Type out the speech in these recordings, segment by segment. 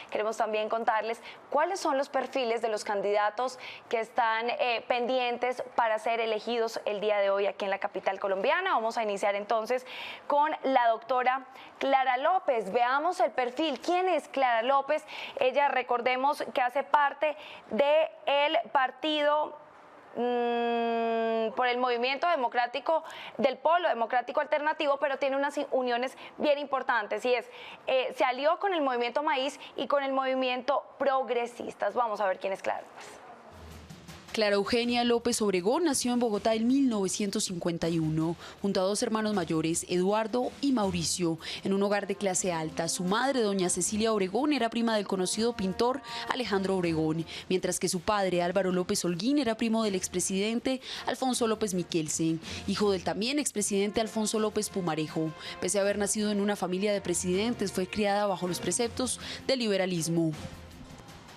queremos también contarles cuáles son los perfiles de los candidatos que están pendientes para ser elegidos el día de hoy aquí en la capital colombiana. Vamos a iniciar entonces con la doctora Clara López. Veamos el perfil. ¿Quién es Clara López? Ella, recordemos que hace parte del partido por el movimiento democrático del Polo Democrático Alternativo, pero tiene unas uniones bien importantes y se alió con el movimiento Maíz y con el movimiento Progresistas. Vamos a ver quién es Clara López. Clara Eugenia López Obregón nació en Bogotá en 1951, junto a dos hermanos mayores, Eduardo y Mauricio, en un hogar de clase alta. Su madre, doña Cecilia Obregón, era prima del conocido pintor Alejandro Obregón, mientras que su padre, Álvaro López Holguín, era primo del expresidente Alfonso López Miquelsen, hijo del también expresidente Alfonso López Pumarejo. Pese a haber nacido en una familia de presidentes, fue criada bajo los preceptos del liberalismo.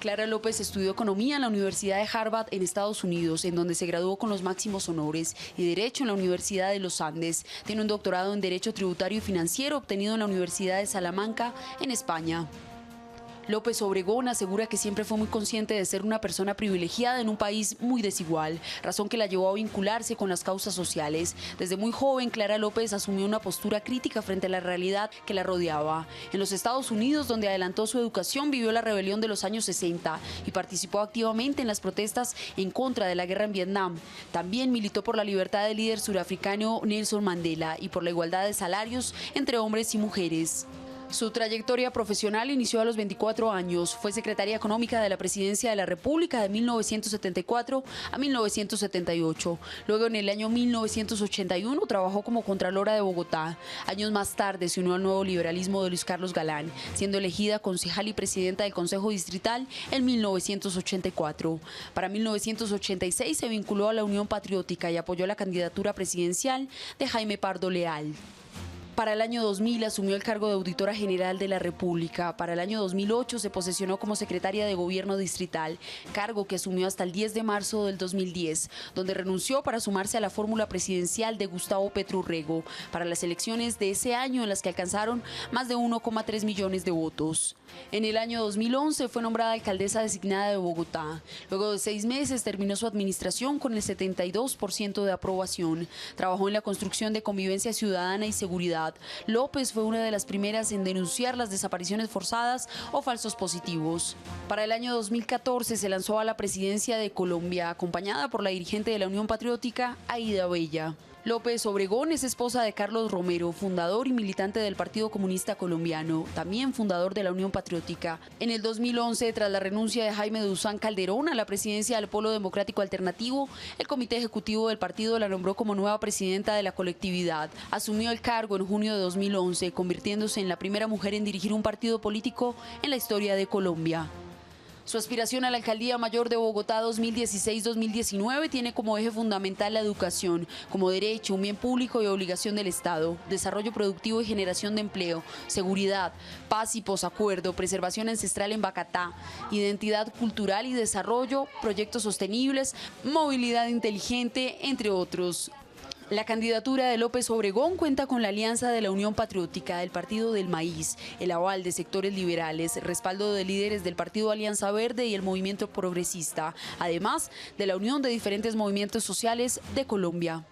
Clara López estudió economía en la Universidad de Harvard en Estados Unidos, en donde se graduó con los máximos honores, y derecho en la Universidad de los Andes. Tiene un doctorado en Derecho Tributario y Financiero obtenido en la Universidad de Salamanca, en España. López Obregón asegura que siempre fue muy consciente de ser una persona privilegiada en un país muy desigual, razón que la llevó a vincularse con las causas sociales. Desde muy joven, Clara López asumió una postura crítica frente a la realidad que la rodeaba. En los Estados Unidos, donde adelantó su educación, vivió la rebelión de los años 60 y participó activamente en las protestas en contra de la guerra en Vietnam. También militó por la libertad del líder surafricano Nelson Mandela y por la igualdad de salarios entre hombres y mujeres. Su trayectoria profesional inició a los 24 años. Fue secretaria económica de la Presidencia de la República de 1974 a 1978. Luego, en el año 1981, trabajó como contralora de Bogotá. Años más tarde se unió al nuevo liberalismo de Luis Carlos Galán, siendo elegida concejal y presidenta del Consejo Distrital en 1984. Para 1986 se vinculó a la Unión Patriótica y apoyó la candidatura presidencial de Jaime Pardo Leal. Para el año 2000 asumió el cargo de Auditora General de la República. Para el año 2008 se posesionó como secretaria de Gobierno Distrital, cargo que asumió hasta el 10 de marzo del 2010, donde renunció para sumarse a la fórmula presidencial de Gustavo Petro Urrego para las elecciones de ese año, en las que alcanzaron más de 1,3 millones de votos. En el año 2011 fue nombrada alcaldesa designada de Bogotá. Luego de 6 meses terminó su administración con el 72% de aprobación. Trabajó en la construcción de convivencia ciudadana y seguridad. López fue una de las primeras en denunciar las desapariciones forzadas o falsos positivos. Para el año 2014 se lanzó a la presidencia de Colombia, acompañada por la dirigente de la Unión Patriótica, Aída Bella. López Obregón es esposa de Carlos Romero, fundador y militante del Partido Comunista Colombiano, también fundador de la Unión Patriótica. En el 2011, tras la renuncia de Jaime Duzán Calderón a la presidencia del Polo Democrático Alternativo, el Comité Ejecutivo del partido la nombró como nueva presidenta de la colectividad. Asumió el cargo en junio de 2011, convirtiéndose en la primera mujer en dirigir un partido político en la historia de Colombia. Su aspiración a la Alcaldía Mayor de Bogotá 2016-2019 tiene como eje fundamental la educación, como derecho, un bien público y obligación del Estado, desarrollo productivo y generación de empleo, seguridad, paz y posacuerdo, preservación ancestral en Bacatá, identidad cultural y desarrollo, proyectos sostenibles, movilidad inteligente, entre otros. La candidatura de López Obregón cuenta con la alianza de la Unión Patriótica, del Partido del Maíz, el aval de sectores liberales, respaldo de líderes del Partido Alianza Verde y el Movimiento Progresista, además de la unión de diferentes movimientos sociales de Colombia.